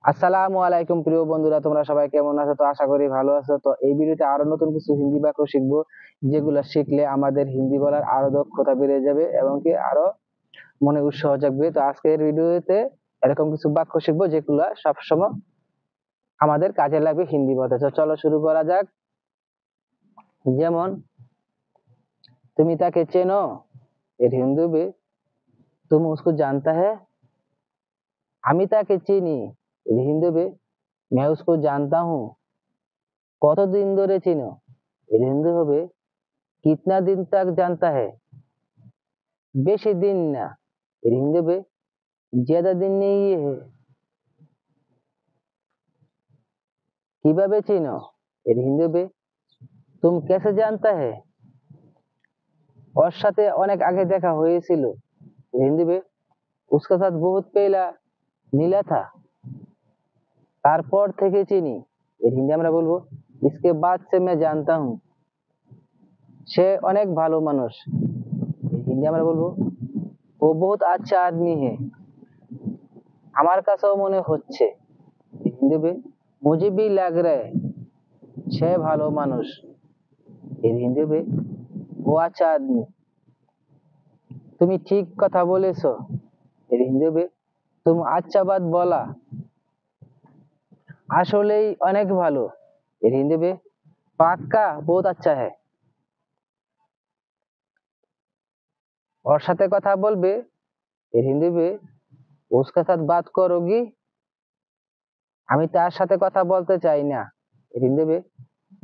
আসসালামু আলাইকুম প্রিয় বন্ধুরা, তোমরা সবাই কেমন আছো? তো আশা করি ভালো আছো। তো এই ভিডিওতে আরো নতুন কিছু হিন্দি বাক্য শিখবো, যেগুলো শিখলে আমাদের হিন্দি বলার আরো দক্ষতা বেড়ে যাবে এবং কি আরো মনে উৎসাহ জাগবে। তো আজকের ভিডিওতে এরকম কিছু বাক্য শিখবো যেগুলো সবসময় আমাদের কাজে লাগবে হিন্দি বলতে। তো চলো শুরু করা যাক। যেমন, তুমি তাকে চেনো? এর হিন্দি হবে তুম উসকো জানতা है। আমি তাকে চিনি। এর হিন্দি হবে मैं उसको जानता हूँ। কতদিন ধরে চিনো? এর হিন্দি হবে कितना दिन तक जानता है। বেশি দিন না। এর হিন্দি হবে ज्यादा दिन नहीं है। কিভাবে চিনো? এর হিন্দি হবে तुम कैसे जानता है। ওর সাথে অনেক আগে দেখা হয়েছিল। এর হিন্দি হবে उसके साथ बहुत पहला मिला था। তারপর থেকে চিনি। এর হিন্দি আমরা বলবো इसके बाद से मैं जानता हूँ। সে অনেক ভালো মানুষ। এর হিন্দি আমরা বলবো वो बहुत अच्छा आदमी है। আমার কাছেও মনে হচ্ছে। এর হিন্দি হবে मुझे भी लग रहा है। সে ভালো মানুষ। এর হিন্দি হবে वो अच्छा आदमी। তুমি ঠিক কথা বলেছো। এর হিন্দি হবে तुम अच्छा बात बोला। আসলেই অনেক ভালো। এর হিন্দি হবে পাক্কা बहुत अच्छा है। ওর সাথে কথা বলবে। এর হিন্দি হবে उसके साथ बात करोगी। আমি তার সাথে কথা বলতে চাই না। এর হিন্দি হবে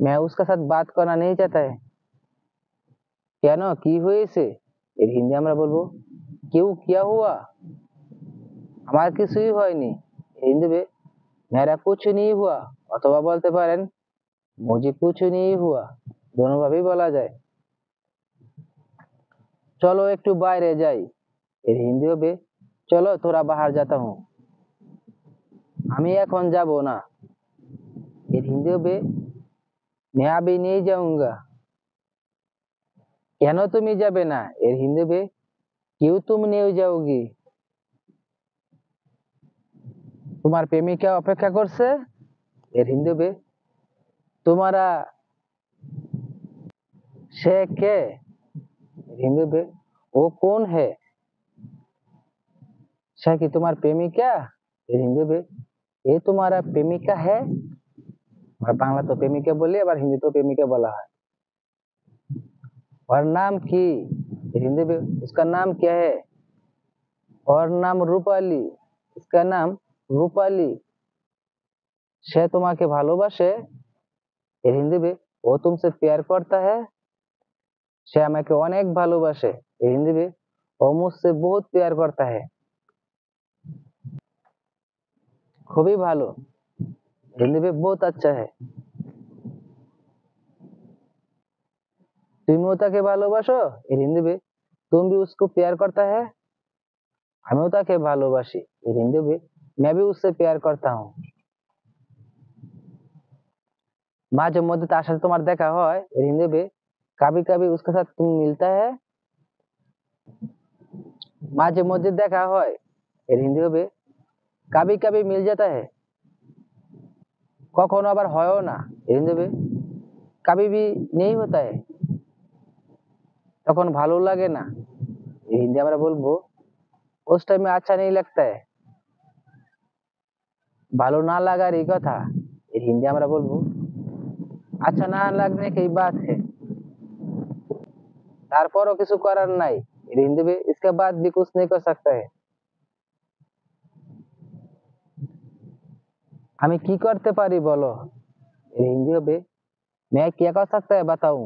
मैं उसके साथ बात करना नहीं चाहता है। কেন, কি হয়েছে? এর হিন্দি আমরা বলবো क्यों क्या हुआ। আমার কিছুই হয়নি। এর হিন্দি হবে मेरा कुछ नहीं हुआ। অথবা বলতে পারেন मुझे कुछ नहीं हुआ। দোনোভাবেই বলা যায়। চলো একটু বাইরে যাই। এর হিন্দি হবে চলো थोड़ा बाहर जाता हूँ। আমি এখন যাব না। এর হিন্দি হবে मैं अभी नहीं जाऊंगा। কেন তুমি যাবে না? এর হিন্দি হবে क्यों तुम नहीं जाओगी। তোমার প্রেমিকা অপেক্ষা করছে। এর হিন্দি হবে তোমারা সে কে। এর হিন্দি হবে ও কোন হে। সে কি তোমার প্রেমিকা? এর হিন্দি হবে এ তোমারা প্রেমিকা है। আমরা বাংলা তো প্রেমিকা বলি, আবার হিন্দি তো প্রেমিকা বলা হয়। और नाम की। এর হিন্দি হবে उसका नाम क्या है। और नाम रूपाली। इसका नाम रूपाली। সে তোমাকে ভালোবাসে। এর হিন্দি হবে ও तुमसे प्यार करता है। সে আমাকে অনেক ভালোবাসে। এর হিন্দি হবে ও मुझसे बहुत प्यार करता है। খুবই ভালো। হিন্দি হবে बहुत अच्छा है। তুমিও তাকে ভালোবাসো। এর হিন্দি হবে तुम भी उसको प्यार करता है। আমিও তাকে ভালোবাসি। এর হিন্দি হবে मैं भी उससे प्यार करता हूँ। মাঝে মধ্যে তার সাথে তোমার দেখা হয়। এর হিন্দি হবে कभी कभी उसके साथ तुम मिलता है। মাঝে মধ্যে দেখা হয়। এর হিন্দি হবে कभी कभी मिल जाता है। কখনো আবার হয়ও না। এর হিন্দি হবে कभी भी नहीं होता है। তখন ভালো লাগে না। এই হিন্দি আমরা বলবো उस टाइम में अच्छा नहीं लगता है। ভালো না লাগারই কথা। এর হিন্দি আমরা বলবো अच्छा ना लगने की बात है। তারপরও কিছু করার নাই। এর হিন্দি হবে इसके बाद भी कुछ नहीं कर सकता है। আমি কি করতে পারি বলো। এর হিন্দি হবে मैं क्या कर सकता है बताऊं।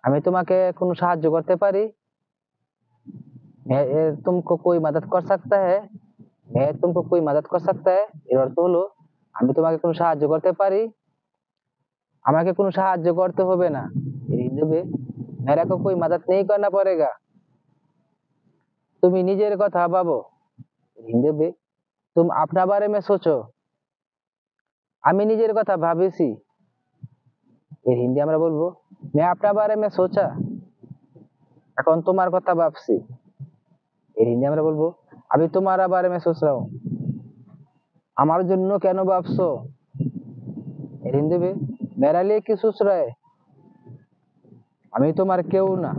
আমি তোমাকে কোনো সাহায্য করতে পারি। तुमको कोई मदद कर सकता है। मैं तुमको कोई मदद कर सकता है এর অর্থ হলো আমি তোমাকে কোনো সাহায্য করতে পারি। আমাকে কোনো সাহায্য করতে হবে না। এর হিন্দি হবে मेरे को कोई मदद नहीं करना पड़ेगा। তুমি নিজের কথা ভাবো। এর হিন্দি হবে तुम अपना बारे में सोचो। আমি নিজের কথা ভাবেছি। এর হিন্দি আমরা বলবো मैं अपना बारे में सोचा। এখন তোমার কথা ভাবছি। এর হিন্দি আমরা বলবো अभी तुम्हारा बारे में सोच रहा हूँ। আমার জন্য কেন ভাবছো? এর হিন্দি में मेरा लिए क्यों सोच रहा है? আমি তোমার কেউ না।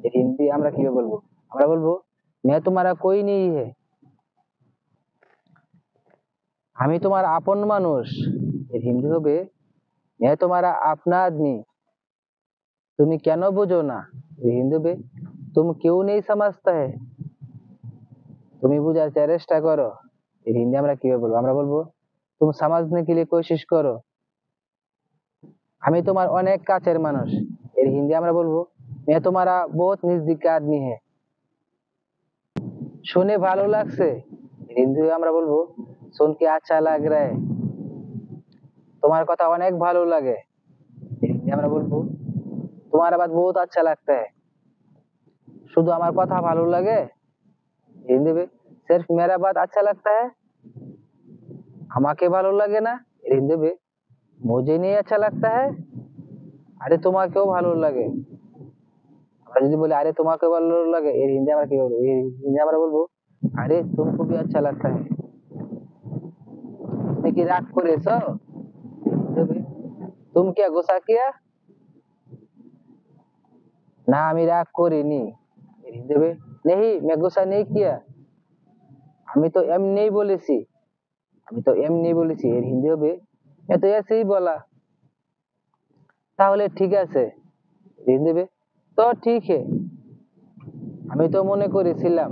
এর হিন্দি আমরা কিভাবে বলবো? আমরা বলবো मैं तुम्हारा कोई नहीं है। আমি তোমার আপন মানুষ। এর হিন্দি হবে मैं तुम्हारा अपना आदमी। তুমি কেন বুঝো না? এর হিন্দি হবে तुम क्यों नहीं समझता है। তুমি বুঝার চেষ্টা করো। এর হিন্দি আমরা কিভাবে বলবো? আমরা বলবো तुम समझने के लिए कोशिश करो। আমি তোমার অনেক কাছের মানুষ। এর হিন্দি আমরা বলবো मैं तुम्हारा बहुत नजदीक का आदमी है। শুনে ভালো লাগছে। এর হিন্দি আমরা বলবো सुन के अच्छा लग रहा है। তোমার কথা অনেক ভালো লাগে। এর হিন্দি আমরা বলবো तुम्हारा बात बहुत अच्छा लगता है। শুধু আমার কথা ভালো লাগে। হিন্দি में सिर्फ मेरा बात अच्छा लगता है। আমাকে ভালো লাগে না। এর হিন্দি में मुझे नहीं अच्छा लगता है। আরে তোমাকেও ভালো লাগে। আমরা যদি বলি আরে তোমাকে ভালো লাগে এর হিন্দি আমরা কি বলবো? এর হিন্দি আমরা বলবো আরে तुमको भी अच्छा लगता है। তুমি কি রাগ করেছো? হিন্দি में तुम क्या गुस्सा किया? না আমি রাগ করিনি। এর হিন্দি में नहीं मैं गुस्सा नहीं किया। আমি তো এমনিই বলেছি। আমি তো এমনি বলেছি। এর হিন্দি হবে मैं तो ऐसे ही बोला। তাহলে ঠিক আছে। এর হিন্দি में तो ठीक है। আমি তো মনে করেছিলাম।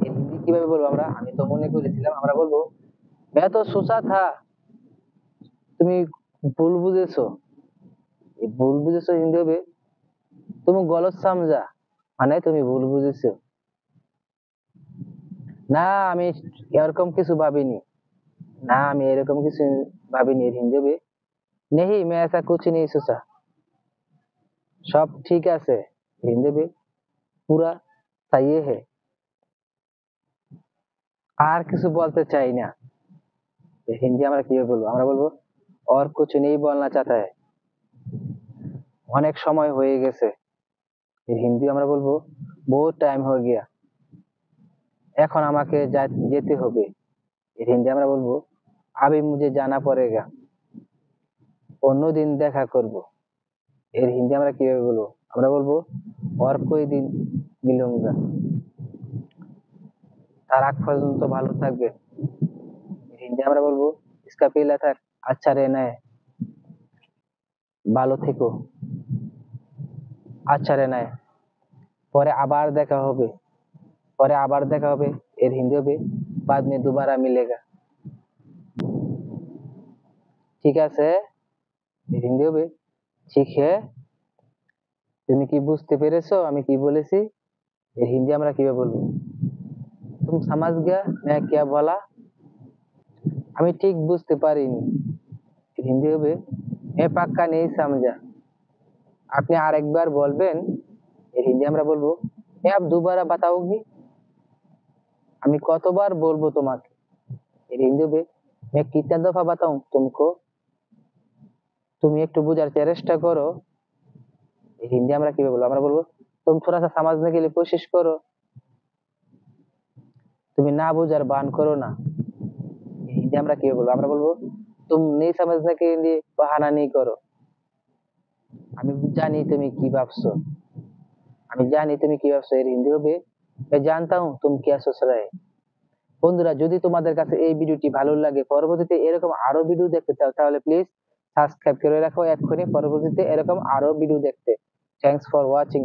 এর হিন্দি কিভাবে বলবো আমরা? আমি তো মনে করেছিলাম আমরা বলবো मैं तो सोचा था। তুমি ভুল বুঝেছো। এই ভুল বুঝেছো হিন্দি হবে তুমি গলত সমঝা। মানে তুমি ভুল বুঝেছো। না আমি এরকম কিছু ভাবিনি। না আমি এরকম কিছু ভাবিনি। এর হিন্দি হবে नहीं मैं ऐसा कुछ नहीं सोचा। সব ঠিক আছে। এর হিন্দি হবে পুরা सही है। আর কিছু বলতে চাই না। এর হিন্দি আমরা কিভাবে বলবো? আমরা বলবো और कुछ नहीं बोलना चाहता है। অনেক সময় হয়ে গেছে। এর হিন্দি আমরা বলবো बहुत टाइम हो गया। এখন আমাকে যেতে হবে। এর হিন্দি আমরা বলবো अभी मुझे जाना पड़ेगा। অন্যদিন দেখা করব। এর হিন্দি আমরা কিভাবে বলবো? আমরা বলবো और कोई दिन मिलूंगा। তার আগ পর্যন্ত ভালো থাকবে। এর হিন্দি আমরা বলবো इसका पहला था अच्छा रहना है। ভালো থেকো। अच्छा रहना है। পরে আবার দেখা হবে। পরে আবার দেখা হবে। এর হিন্দি হবে बाद में दोबारा मिलेगा। ঠিক আছে। এর হিন্দি হবে ঠিক है। তুমি কি বুঝতে পেরেছো আমি কি বলেছি? এর হিন্দি আমরা কিভাবে বলবো? तुम समझ गया मैं क्या बोला? আমি ঠিক বুঝতে পারিনি। এর হিন্দি হবে मैं पक्का नहीं समझा। আপনি আরেকবার বলবেন? এর হিন্দি আমরা বলবো मैं अब दोबारा बताऊंगी। আমি কতবার বলবো তোমাকে? এর হিন্দি হবে मैं कितना दफा बताऊं तुमको। তুমি একটু বোঝার চেষ্টা করো। এর হিন্দি আমরা কিভাবে বলবো? আমরা বলবো तुम थोड़ा सा समझने के लिए कोशिश करो। তুমি না বোঝার ভান করো না। এর হিন্দি আমরা কিভাবে বলবো? আমরা বলবো तुम नहीं समझने के लिए बहाना नहीं करो। আমি জানি তুমি কি ভাবছো। আমি জানি তুমি কি ভাবছো। এর হিন্দি হবে मैं जानता हूं तुम क्या सोच रहे। বন্ধুরা যদি তোমাদের কাছে এই ভিডিওটি ভালো লাগে পরবর্তীতে এরকম আরো ভিডিও দেখতে চাও তাহলে প্লিজ সাবস্ক্রাইব করে রাখো এক্ষুনি পরবর্তীতে এরকম আরো ভিডিও দেখতে। Thanks for watching.